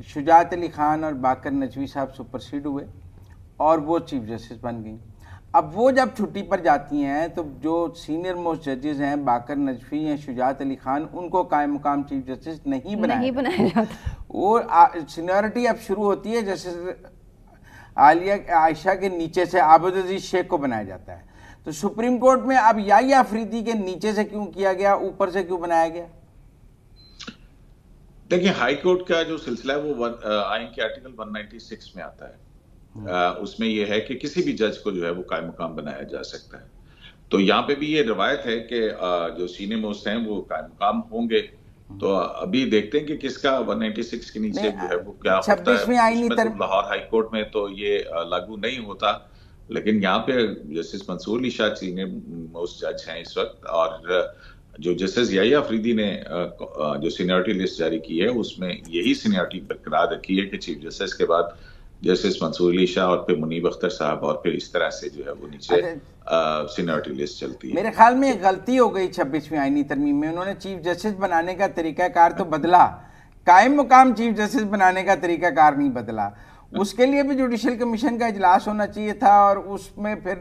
शुजात अली खान और बाकर नजवी साहब सुपरसीड हुए और वो चीफ जस्टिस बन गई। अब वो जब छुट्टी पर जाती हैं तो जो सीनियर मोस्ट जजेस हैं बाकर नजवी या शुजात अली खान, उनको कायम मुकाम चीफ जस्टिस नहीं बनाया जाता। और सीनियरिटी अब शुरू होती है जस्टिस आलिया आयशा के नीचे से आबिद अजीज शेख को बनाया जाता है। तो सुप्रीम कोर्ट में अब याहिया अफरीदी के नीचे से क्यों किया गया, ऊपर से क्यों बनाया गया? देखिए, हाई कोर्ट का जो सिलसिला है वो आइन के आर्टिकल 196 में आता है। उसमें यह है कि किसी भी जज को जो है वो कायम मुकाम बनाया जा सकता है। तो यहाँ पे भी ये रवायत है कि जो सीनियर मोस्ट हैं वो कायम मुकाम होंगे। तो अभी देखते हैं कि किसका 196 के नीचे जो है वो क्या होता है। तो लाहौर हाई कोर्ट में तो ये लागू नहीं होता, लेकिन यहाँ पे justice Mansoor Ali Shah senior most जज हैं इस वक्त, और जो जस्टिस याहिया अफरीदी ने जो सीनियरिटी लिस्ट जारी की है उसमें यही सीनियरिटी बरकरार रखी है कि चीफ जस्टिस के बाद जस्टिस मंसूर अली शाह और फिर मुनीब अख्तर साहब, और फिर इस तरह से जो है वो नीचे सीनियरिटी लिस्ट चलती है। मेरे ख्याल में एक गलती हो गई 26वीं आईनी तरमीम में, उन्होंने चीफ जस्टिस बनाने का तरीकाकार तो बदला, कायम मुकाम चीफ जस्टिस बनाने का तरीकाकार नहीं बदला। उसके लिए भी जुडिशल कमीशन का इजलास होना चाहिए था और उसमें फिर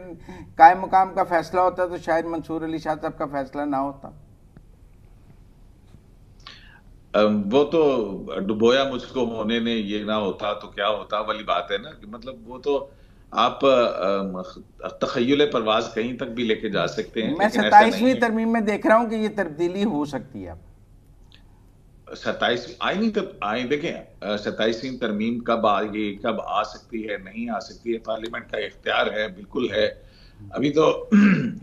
कायम मुकाम का फैसला होता तो शायद मंसूर अली शाह साहब का फैसला ना होता। वो तो डुबोया मुझको होने ने ये ना होता तो क्या होता वाली बात है ना, कि मतलब वो तो आप तखय्युल परवाज कहीं तक भी लेके जा सकते हैं। मैं 27वीं तरमीम में देख रहा हूं कि ये तब्दीली हो सकती है। 27 आईनी देखें 27वीं तरमीम कब आएगी, कब आ सकती है, नहीं आ सकती है, पार्लियामेंट का इख्तियार है, बिल्कुल है। अभी तो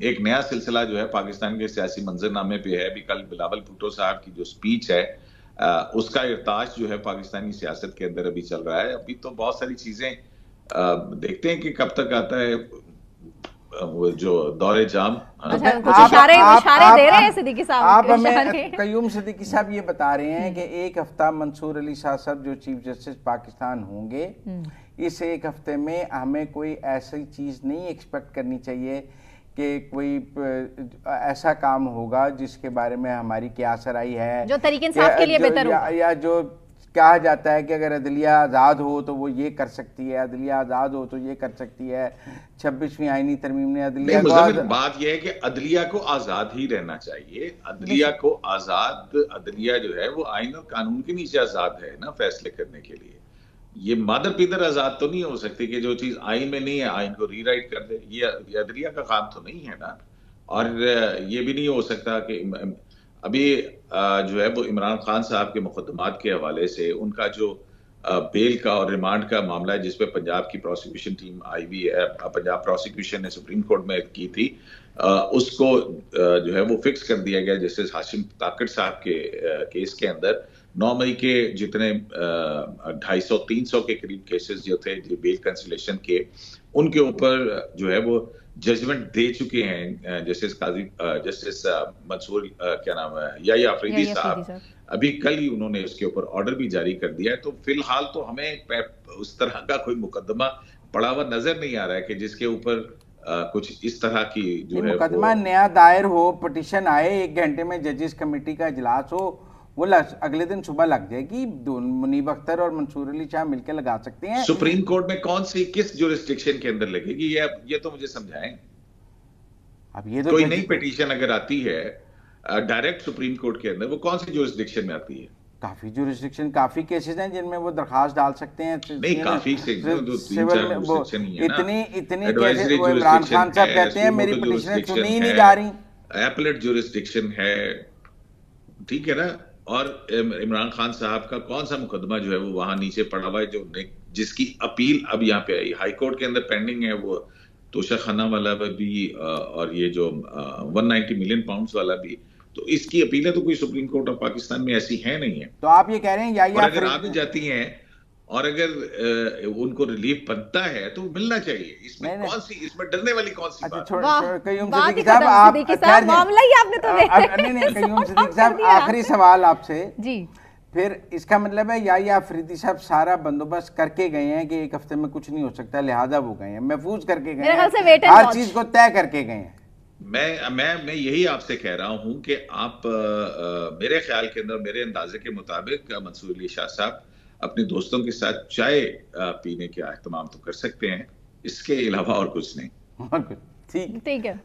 एक नया सिलसिला जो है पाकिस्तान के सियासी मंजरनामे पे है। अभी कल बिलावल भुट्टो साहब की जो स्पीच है उसका इर्ताज जो है पाकिस्तानी सियासत के अंदर अभी चल रहा है। अभी तो बहुत सारी चीजें देखते हैं कि कब तक आता है वो जो दौरे जाम। इशारे दे रहे हैं सिद्दीकी साहब। आप हमें कयूम सिद्दीकी साहब ये बता रहे हैं कि एक हफ्ता मंसूर अली शाह साहब जो चीफ जस्टिस पाकिस्तान होंगे, इस एक हफ्ते में हमें कोई ऐसी चीज नहीं एक्सपेक्ट करनी चाहिए कि कोई ऐसा काम होगा जिसके बारे में हमारी क्या सराई है, जो तरीके इंसाफ के लिए बेहतर होगा, या जो कहा जाता है कि अगर अदलिया आज़ाद हो तो वो ये कर सकती है, अदलिया आज़ाद हो तो ये कर सकती है। 26वीं आईनी तरमीम ने अदलिया को, बात ये है कि अदलिया को आज़ाद ही रहना चाहिए। अदलिया को आज़ाद, अदलिया जो है वो आइन और कानून के नीचे आज़ाद है ना फैसले करने के लिए। ये मादर पिदर आज़ाद तो नहीं हो सकती कि जो चीज़ आइन में नहीं है आइन को रीराइट कर दे। ये अदलिया का काम तो नहीं है ना। और ये भी नहीं हो सकता कि अभी जो है वो इमरान खान साहब के मुकदमात के हवाले से उनका जो बेल का और रिमांड का मामला है जिसपे पंजाब की प्रोसिक्यूशन टीम आई हुई है, पंजाब प्रोसिक्यूशन ने सुप्रीम कोर्ट में की थी, उसको जो है वो फिक्स कर दिया गया जस्टिस हाशिम ताकड़ साहब के केस के अंदर। 9 मई के जितने 250-300 के करीब केसेस जो थे बेल कैंसिलेशन के, उनके ऊपर जो है वो जजमेंट दे चुके हैं जस्टिस मंसूर क्या नाम है याहिया अफरीदी साहब। अभी कल ही उन्होंने इसके ऊपर ऑर्डर भी जारी कर दिया है। तो फिलहाल तो हमें उस तरह का कोई मुकदमा पड़ा हुआ नजर नहीं आ रहा है कि जिसके ऊपर कुछ इस तरह की जो है मुकदमा नया दायर हो, पिटीशन आए, 1 घंटे में जजेस कमेटी का इजलास हो, वो अगले दिन सुबह लग जाएगी। मुनीब अख्तर और मंसूर अली शाह मिलकर लगा सकते हैं। सुप्रीम कोर्ट में कौन सी किस जुरिस्डिक्शन के अंदर लगेगी ये तो मुझे समझाएं। अब ये तो कोई नई पिटीशन अगर आती है डायरेक्ट सुप्रीम कोर्ट के अंदर, वो कौन सी जुरिस्डिक्शन में आती है? काफी जुरिस्डिक्शन, काफी केसेस हैं जिनमें वो दरखास्त डाल सकते हैं। नहीं, काफी से इतनी केसेस वो इमरान खान साहब कहते हैं मेरी पिटीशनें सुनी ही नहीं जा रही। एपलेट जुरिस्डिक्शन है, ठीक है ना। और इमरान खान साहब का कौन सा मुकदमा जो है वो वहां नीचे पड़ा हुआ है जिसकी अपील अब यहाँ पे आई, हाई कोर्ट के अंदर पेंडिंग है, वो तोशा खाना वाला भी और ये जो 190 मिलियन पाउंड्स वाला भी। तो इसकी अपीलें तो कोई सुप्रीम कोर्ट ऑफ पाकिस्तान में ऐसी है नहीं है। तो आप ये कह रहे हैं या अगर आ भी जाती हैं और अगर उनको रिलीफ बनता है तो मिलना चाहिए। इसमें कौन सी, इसमें डरने वाली कौन सी बात है? आखिरी सवाल आपसे जी, फिर इसका मतलब है याहिया अफरीदी साहब सारा बंदोबस्त करके गए हैं कि एक हफ्ते में कुछ नहीं हो सकता, लिहाजा वो गए हैं, महफूज करके गए हैं, हर चीज को तय करके गए हैं। मैं यही आपसे कह रहा हूं कि आप मेरे ख्याल के अंदर, मेरे अंदाजे के मुताबिक मंसूर अली शाह साहब अपने दोस्तों के साथ चाय पीने का एहतमाम तो कर सकते हैं, इसके अलावा और कुछ नहीं। ठीक है।